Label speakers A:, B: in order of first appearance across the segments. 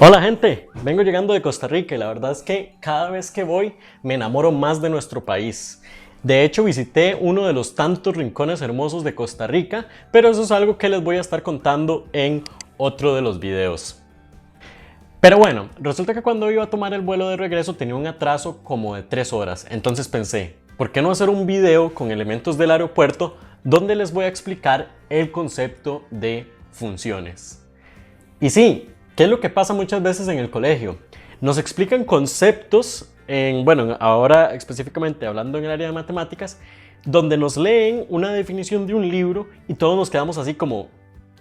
A: Hola gente, vengo llegando de Costa Rica y la verdad es que cada vez que voy me enamoro más de nuestro país. De hecho visité uno de los tantos rincones hermosos de Costa Rica, pero eso es algo que les voy a estar contando en otro de los videos. Pero bueno, resulta que cuando iba a tomar el vuelo de regreso tenía un atraso como de 3 horas, entonces pensé, ¿por qué no hacer un video con elementos del aeropuerto donde les voy a explicar el concepto de funciones? Y sí, ¿qué es lo que pasa muchas veces en el colegio? Nos explican conceptos, ahora específicamente hablando en el área de matemáticas, donde nos leen una definición de un libro y todos nos quedamos así como,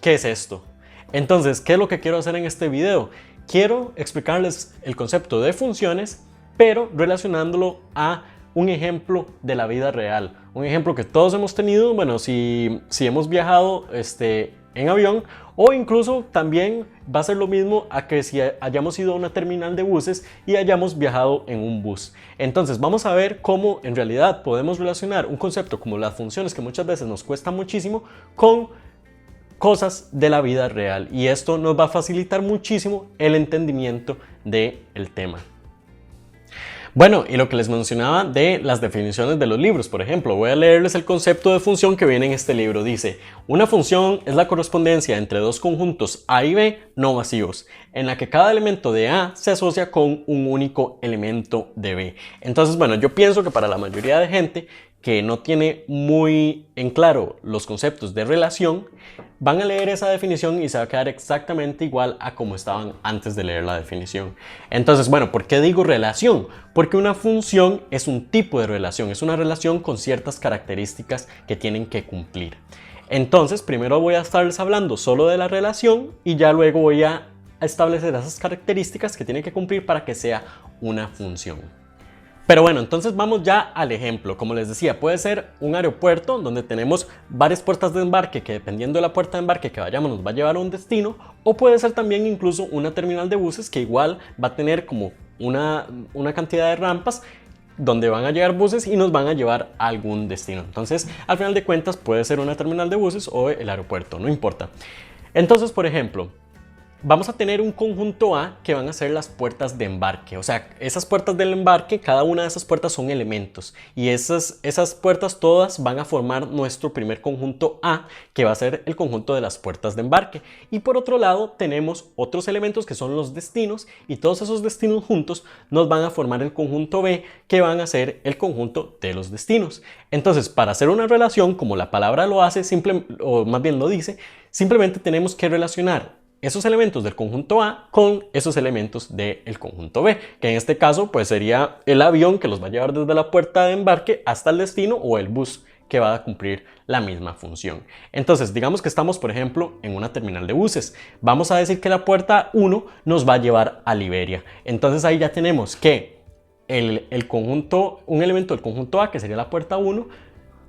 A: ¿qué es esto? Entonces, ¿qué es lo que quiero hacer en este video? Quiero explicarles el concepto de funciones, pero relacionándolo a un ejemplo de la vida real. Un ejemplo que todos hemos tenido, bueno, si hemos viajado en avión, o incluso también va a ser lo mismo a que si hayamos ido a una terminal de buses y hayamos viajado en un bus. Entonces vamos a ver cómo en realidad podemos relacionar un concepto como las funciones, que muchas veces nos cuesta muchísimo, con cosas de la vida real, y esto nos va a facilitar muchísimo el entendimiento del tema. Bueno, y lo que les mencionaba de las definiciones de los libros, por ejemplo, voy a leerles el concepto de función que viene en este libro. Dice, una función es la correspondencia entre dos conjuntos A y B no vacíos, en la que cada elemento de A se asocia con un único elemento de B. Entonces, bueno, yo pienso que para la mayoría de gente que no tiene muy en claro los conceptos de relación, van a leer esa definición y se va a quedar exactamente igual a como estaban antes de leer la definición. Entonces, bueno, ¿por qué digo relación? Porque una función es un tipo de relación, es una relación con ciertas características que tienen que cumplir. Entonces, primero voy a estarles hablando solo de la relación y ya luego voy a establecer esas características que tienen que cumplir para que sea una función. Pero bueno, entonces vamos ya al ejemplo. Como les decía, puede ser un aeropuerto donde tenemos varias puertas de embarque que dependiendo de la puerta de embarque que vayamos nos va a llevar a un destino, o puede ser también incluso una terminal de buses que igual va a tener como una cantidad de rampas donde van a llegar buses y nos van a llevar a algún destino. Entonces, al final de cuentas puede ser una terminal de buses o el aeropuerto, no importa. Entonces, por ejemplo, vamos a tener un conjunto A que van a ser las puertas de embarque. O sea, esas puertas del embarque, cada una de esas puertas son elementos. Y esas puertas todas van a formar nuestro primer conjunto A, que va a ser el conjunto de las puertas de embarque. Y por otro lado, tenemos otros elementos que son los destinos. Y todos esos destinos juntos nos van a formar el conjunto B, que van a ser el conjunto de los destinos. Entonces, para hacer una relación, como la palabra lo hace, o más bien lo dice, simplemente tenemos que relacionar esos elementos del conjunto A con esos elementos del conjunto B, que en este caso pues sería el avión que los va a llevar desde la puerta de embarque hasta el destino, o el bus que va a cumplir la misma función. Entonces, digamos que estamos, por ejemplo, en una terminal de buses. Vamos a decir que la puerta 1 nos va a llevar a Liberia. Entonces ahí ya tenemos que un elemento del conjunto A, que sería la puerta 1,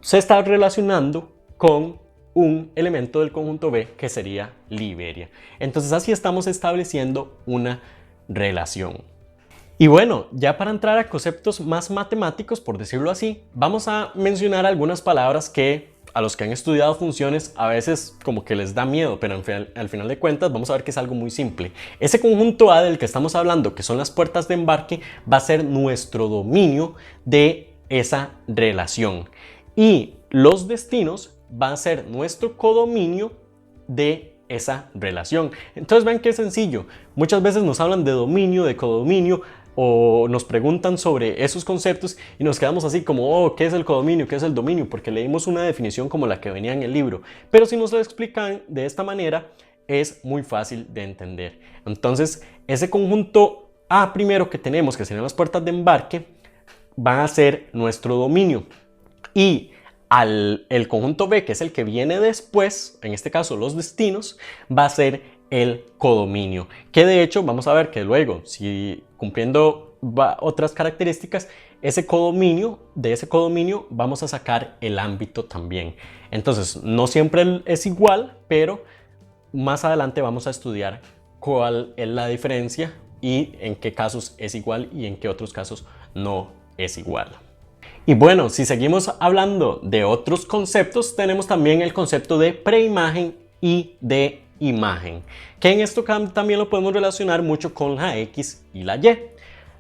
A: se está relacionando con un elemento del conjunto B, que sería Liberia. Entonces así estamos estableciendo una relación. Y bueno, ya para entrar a conceptos más matemáticos, por decirlo así, vamos a mencionar algunas palabras que a los que han estudiado funciones a veces como que les da miedo, pero al final de cuentas vamos a ver que es algo muy simple. Ese conjunto A del que estamos hablando, que son las puertas de embarque, va a ser nuestro dominio de esa relación. Y los destinos va a ser nuestro codominio de esa relación. Entonces vean qué sencillo. Muchas veces nos hablan de dominio, de codominio, o nos preguntan sobre esos conceptos y nos quedamos así como, oh, ¿qué es el codominio? ¿Qué es el dominio? Porque leímos una definición como la que venía en el libro. Pero si nos lo explican de esta manera, es muy fácil de entender. Entonces, ese conjunto A primero que tenemos, que serían las puertas de embarque, va a ser nuestro dominio. Y el conjunto B, que es el que viene después, en este caso los destinos, va a ser el codominio, que de hecho vamos a ver que luego, si cumpliendo otras características, de ese codominio vamos a sacar el ámbito también. Entonces no siempre es igual, pero más adelante vamos a estudiar cuál es la diferencia y en qué casos es igual y en qué otros casos no es igual. Y bueno, si seguimos hablando de otros conceptos, tenemos también el concepto de preimagen y de imagen, que en esto también lo podemos relacionar mucho con la X y la Y.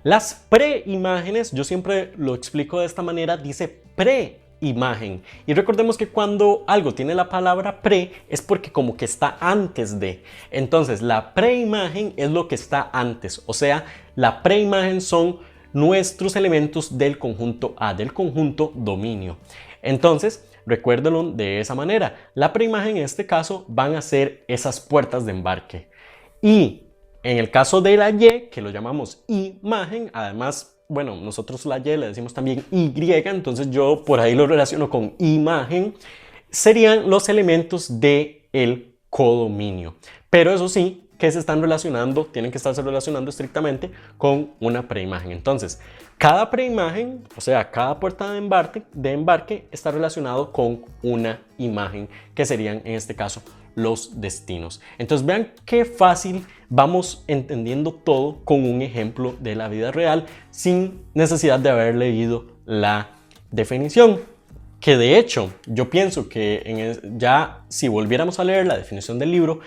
A: Las preimágenes, yo siempre lo explico de esta manera, dice preimagen. Y recordemos que cuando algo tiene la palabra pre es porque como que está antes de. Entonces la preimagen es lo que está antes, o sea, la preimagen son nuestros elementos del conjunto A, del conjunto dominio. Entonces, recuérdelo de esa manera. La preimagen en este caso van a ser esas puertas de embarque. Y en el caso de la Y, que lo llamamos imagen, además, bueno, nosotros la Y le decimos también Y, entonces yo por ahí lo relaciono con imagen, serían los elementos del codominio. Pero eso sí, que se están relacionando, tienen que estarse relacionando estrictamente con una preimagen. Entonces, cada preimagen, o sea, cada puerta de embarque está relacionado con una imagen, que serían en este caso los destinos. Entonces vean qué fácil vamos entendiendo todo con un ejemplo de la vida real sin necesidad de haber leído la definición. Que de hecho yo pienso que ya si volviéramos a leer la definición del libro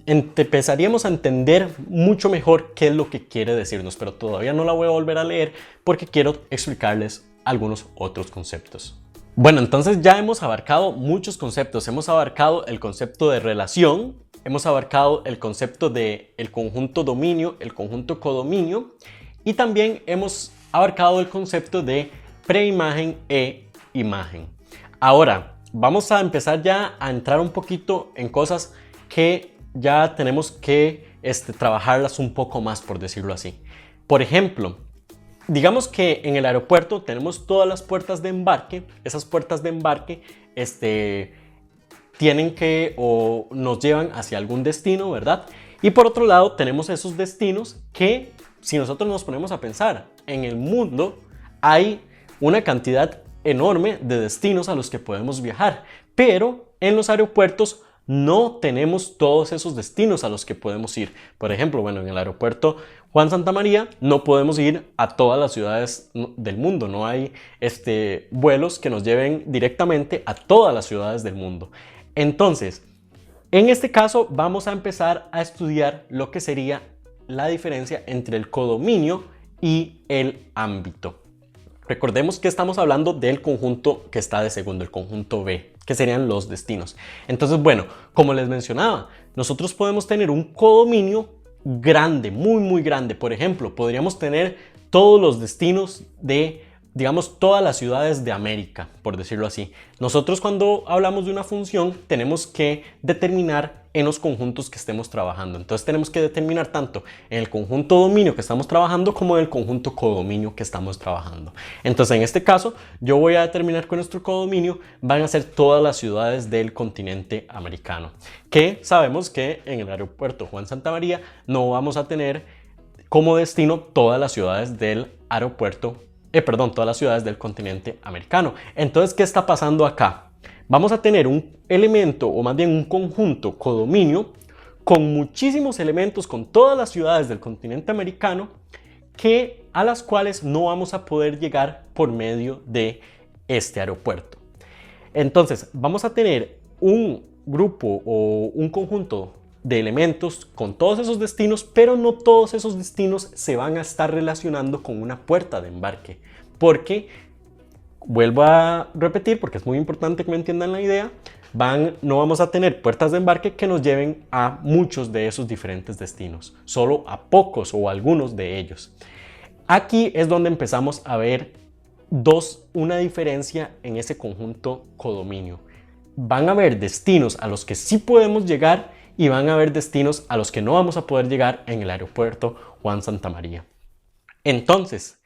A: empezaríamos a entender mucho mejor qué es lo que quiere decirnos, pero todavía no la voy a volver a leer porque quiero explicarles algunos otros conceptos. Bueno, entonces ya hemos abarcado muchos conceptos. Hemos abarcado el concepto de relación, hemos abarcado el concepto de el conjunto dominio, el conjunto codominio, y también hemos abarcado el concepto de preimagen e imagen. Ahora, vamos a empezar ya a entrar un poquito en cosas que ya tenemos que trabajarlas un poco más, por decirlo así. Por ejemplo, digamos que en el aeropuerto tenemos todas las puertas de embarque. Esas puertas de embarque tienen que o nos llevan hacia algún destino, ¿verdad? Y por otro lado tenemos esos destinos que, si nosotros nos ponemos a pensar, en el mundo hay una cantidad enorme de destinos a los que podemos viajar, pero en los aeropuertos no tenemos todos esos destinos a los que podemos ir. Por ejemplo, bueno, en el aeropuerto Juan Santamaría no podemos ir a todas las ciudades del mundo. No hay vuelos que nos lleven directamente a todas las ciudades del mundo. Entonces, en este caso vamos a empezar a estudiar lo que sería la diferencia entre el codominio y el ámbito. Recordemos que estamos hablando del conjunto que está de segundo, el conjunto B, que serían los destinos. Entonces, bueno, como les mencionaba, nosotros podemos tener un codominio grande, muy grande. Por ejemplo, podríamos tener todos los destinos de, digamos, todas las ciudades de América, por decirlo así. Nosotros cuando hablamos de una función tenemos que determinar en los conjuntos que estemos trabajando. Entonces tenemos que determinar tanto en el conjunto dominio que estamos trabajando como en el conjunto codominio que estamos trabajando. Entonces en este caso yo voy a determinar que nuestro codominio van a ser todas las ciudades del continente americano, que sabemos que en el aeropuerto Juan Santamaría no vamos a tener como destino todas las ciudades del todas las ciudades del continente americano. Entonces, ¿qué está pasando acá? Vamos a tener un elemento, o más bien un conjunto codominio, con muchísimos elementos, con todas las ciudades del continente americano, a las cuales no vamos a poder llegar por medio de este aeropuerto. Entonces, vamos a tener un grupo o un conjunto de elementos con todos esos destinos, pero no todos esos destinos se van a estar relacionando con una puerta de embarque, porque, vuelvo a repetir porque es muy importante que me entiendan la idea, no vamos a tener puertas de embarque que nos lleven a muchos de esos diferentes destinos, solo a pocos o algunos de ellos. Aquí es donde empezamos a ver una diferencia en ese conjunto codominio. Van a haber destinos a los que sí podemos llegar y van a haber destinos a los que no vamos a poder llegar en el aeropuerto Juan Santamaría. Entonces,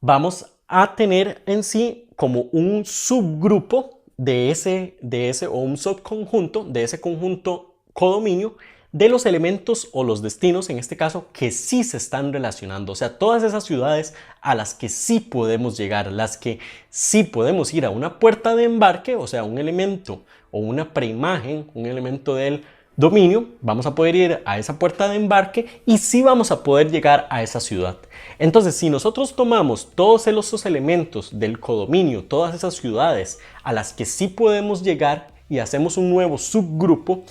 A: vamos a tener en sí como un subgrupo de ese o un subconjunto de ese conjunto codominio de los elementos o los destinos, en este caso, que sí se están relacionando. O sea, todas esas ciudades a las que sí podemos llegar, las que sí podemos ir a una puerta de embarque, o sea, un elemento o una preimagen, un elemento del dominio, vamos a poder ir a esa puerta de embarque y sí vamos a poder llegar a esa ciudad. Entonces, si nosotros tomamos todos esos elementos del codominio, todas esas ciudades a las que sí podemos llegar y hacemos un nuevo subgrupo,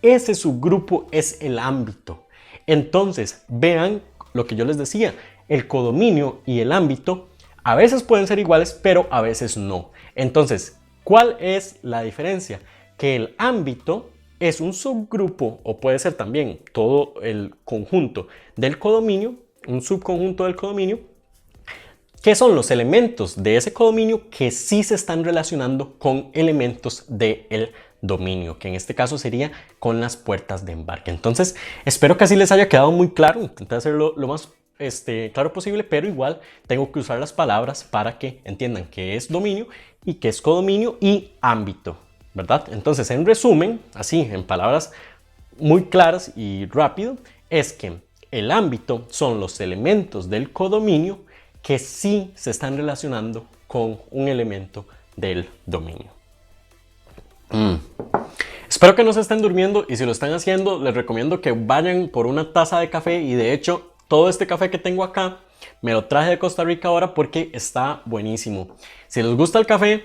A: ese subgrupo es el ámbito. Entonces, vean lo que yo les decía, el codominio y el ámbito a veces pueden ser iguales, pero a veces no. Entonces, ¿cuál es la diferencia? Que el ámbito es un subgrupo, o puede ser también todo el conjunto del codominio, un subconjunto del codominio, que son los elementos de ese codominio que sí se están relacionando con elementos del dominio, que en este caso sería con las puertas de embarque. Entonces, espero que así les haya quedado muy claro. Intenté hacerlo lo más claro posible, pero igual tengo que usar las palabras para que entiendan qué es dominio y qué es codominio y ámbito, ¿verdad? Entonces, en resumen, así en palabras muy claras y rápido, es que el ámbito son los elementos del codominio que sí se están relacionando con un elemento del dominio. Espero que no se estén durmiendo, y si lo están haciendo les recomiendo que vayan por una taza de café, y de hecho todo este café que tengo acá me lo traje de Costa Rica ahora porque está buenísimo. Si les gusta el café,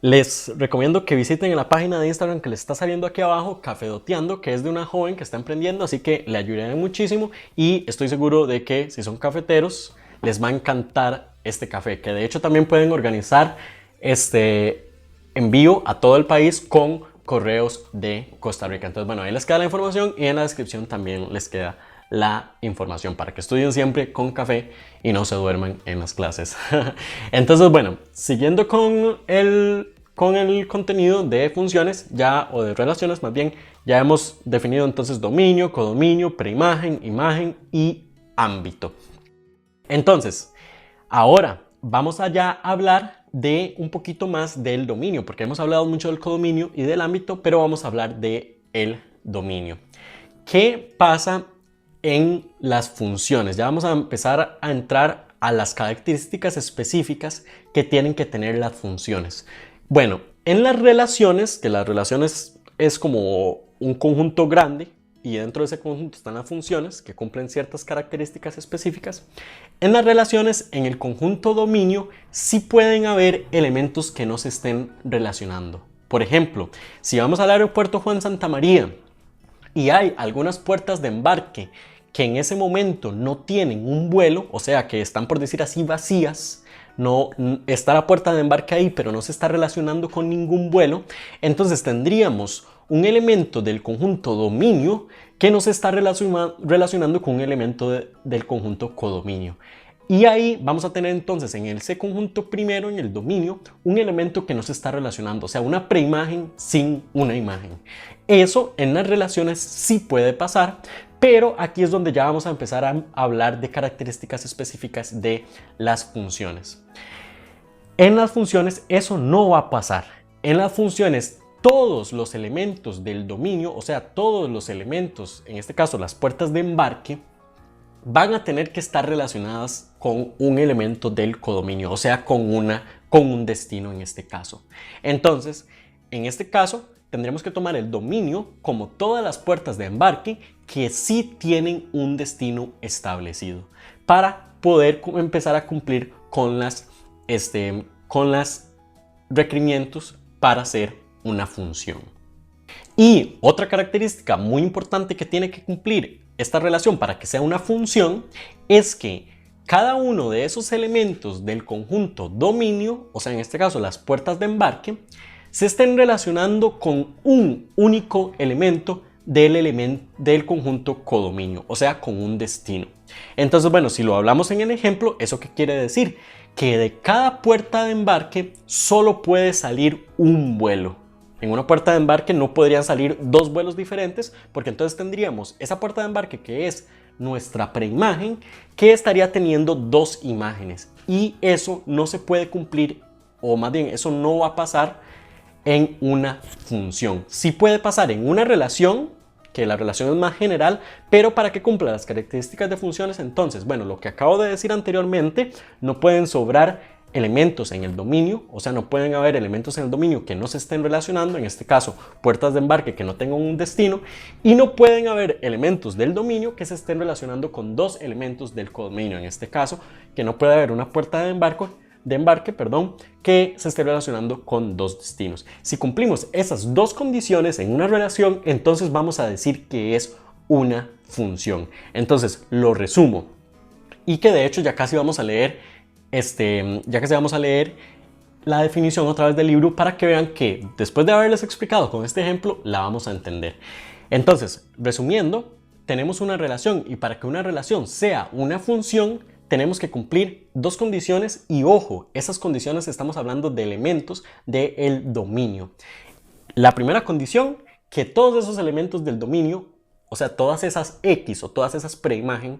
A: les recomiendo que visiten la página de Instagram que les está saliendo aquí abajo, Cafedoteando, que es de una joven que está emprendiendo, así que le ayudaré muchísimo, y estoy seguro de que si son cafeteros les va a encantar este café, que de hecho también pueden organizar este envío a todo el país con correos de Costa Rica. Entonces, bueno, ahí les queda la información, y en la descripción también les queda la información para que estudien siempre con café y no se duerman en las clases. Entonces, bueno, siguiendo con el contenido de funciones ya, o de relaciones más bien, ya hemos definido entonces dominio, codominio, preimagen, imagen y ámbito. Entonces, ahora vamos allá a hablar de un poquito más del dominio, porque hemos hablado mucho del codominio y del ámbito, pero vamos a hablar de el dominio. ¿Qué pasa en las funciones? Ya vamos a empezar a entrar a las características específicas que tienen que tener las funciones. Bueno, en las relaciones, que las relaciones es como un conjunto grande, y dentro de ese conjunto están las funciones que cumplen ciertas características específicas. En las relaciones, en el conjunto dominio, sí pueden haber elementos que no se estén relacionando. Por ejemplo, si vamos al aeropuerto Juan Santamaría y hay algunas puertas de embarque que en ese momento no tienen un vuelo, o sea que están, por decir así, vacías, no está la puerta de embarque ahí, pero no se está relacionando con ningún vuelo, entonces tendríamos un elemento del conjunto dominio que no se está relacionando con un elemento del conjunto codominio. Y ahí vamos a tener entonces en ese conjunto primero, en el dominio, un elemento que no se está relacionando, o sea, una preimagen sin una imagen. Eso en las relaciones sí puede pasar, pero aquí es donde ya vamos a empezar a hablar de características específicas de las funciones. En las funciones eso no va a pasar. En las funciones todos los elementos del dominio, o sea, todos los elementos, en este caso las puertas de embarque, van a tener que estar relacionadas con un elemento del codominio, o sea, con un destino en este caso. Entonces, en este caso, tendremos que tomar el dominio como todas las puertas de embarque que sí tienen un destino establecido para poder empezar a cumplir con las requerimientos para ser una función. Y otra característica muy importante que tiene que cumplir esta relación para que sea una función es que cada uno de esos elementos del conjunto dominio, o sea, en este caso las puertas de embarque, se estén relacionando con un único elemento del conjunto codominio, o sea, con un destino. Entonces, bueno, si lo hablamos en el ejemplo, ¿eso qué quiere decir? Que de cada puerta de embarque solo puede salir un vuelo. En una puerta de embarque no podrían salir dos vuelos diferentes, porque entonces tendríamos esa puerta de embarque que es nuestra preimagen, que estaría teniendo dos imágenes, y eso no se puede cumplir, o más bien eso no va a pasar en una función. Sí puede pasar en una relación, que la relación es más general, pero para que cumpla las características de funciones, entonces, bueno, lo que acabo de decir anteriormente, no pueden sobrar elementos en el dominio, o sea, no pueden haber elementos en el dominio que no se estén relacionando, en este caso, puertas de embarque que no tengan un destino, y no pueden haber elementos del dominio que se estén relacionando con dos elementos del codominio, en este caso, que no puede haber una puerta de embarque de embarque, que se esté relacionando con dos destinos. Si cumplimos esas dos condiciones en una relación, entonces vamos a decir que es una función. Entonces lo resumo, y que de hecho ya casi vamos a leer la definición otra vez del libro para que vean que después de haberles explicado con este ejemplo la vamos a entender. Entonces, resumiendo, tenemos una relación, y para que una relación sea una función tenemos que cumplir dos condiciones, y ojo, esas condiciones estamos hablando de elementos del dominio. La primera condición, que todos esos elementos del dominio, o sea, todas esas X o todas esas preimagen,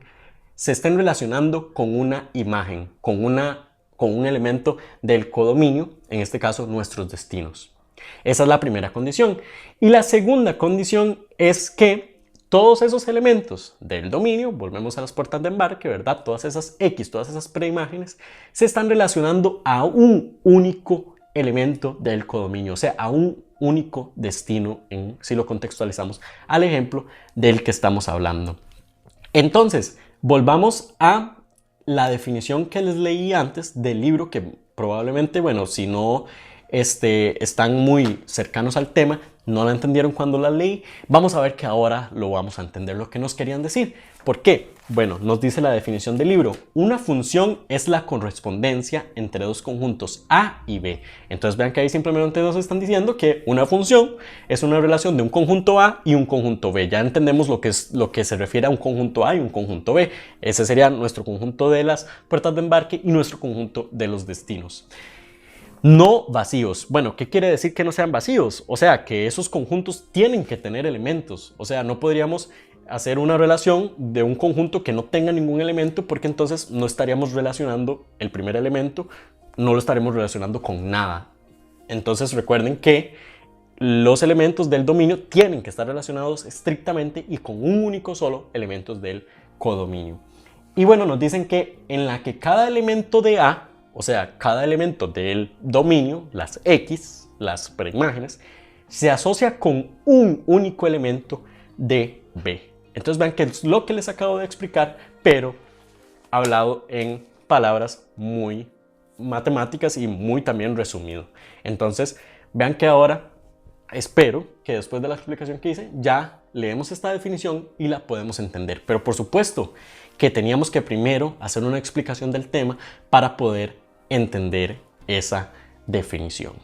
A: se estén relacionando con una imagen, con un elemento del codominio, en este caso nuestros destinos. Esa es la primera condición. Y la segunda condición es que todos esos elementos del dominio, volvemos a las puertas de embarque, ¿verdad? Todas esas X, todas esas preimágenes, se están relacionando a un único elemento del codominio, o sea, a un único destino, si lo contextualizamos al ejemplo del que estamos hablando. Entonces, volvamos a la definición que les leí antes del libro, que probablemente, bueno, si no están muy cercanos al tema, no la entendieron cuando la leí. Vamos a ver que ahora lo vamos a entender, lo que nos querían decir. ¿Por qué? Bueno, nos dice la definición del libro: una función es la correspondencia entre dos conjuntos A y B. Entonces vean que ahí simplemente nos están diciendo que una función es una relación de un conjunto A y un conjunto B. Ya entendemos lo que se refiere a un conjunto A y un conjunto B. Ese sería nuestro conjunto de las puertas de embarque y nuestro conjunto de los destinos. No vacíos. Bueno, ¿qué quiere decir que no sean vacíos? O sea, que esos conjuntos tienen que tener elementos. O sea, no podríamos hacer una relación de un conjunto que no tenga ningún elemento, porque entonces no estaríamos relacionando el primer elemento, no lo estaremos relacionando con nada. Entonces recuerden que los elementos del dominio tienen que estar relacionados estrictamente y con un único solo elemento del codominio. Y bueno, nos dicen que en la que cada elemento de A, o sea, cada elemento del dominio, las X, las preimágenes, se asocia con un único elemento de B. Entonces vean que es lo que les acabo de explicar, pero hablado en palabras muy matemáticas y muy también resumido. Entonces vean que ahora espero que después de la explicación que hice ya leemos esta definición y la podemos entender. Pero por supuesto que teníamos que primero hacer una explicación del tema para poder entender esa definición.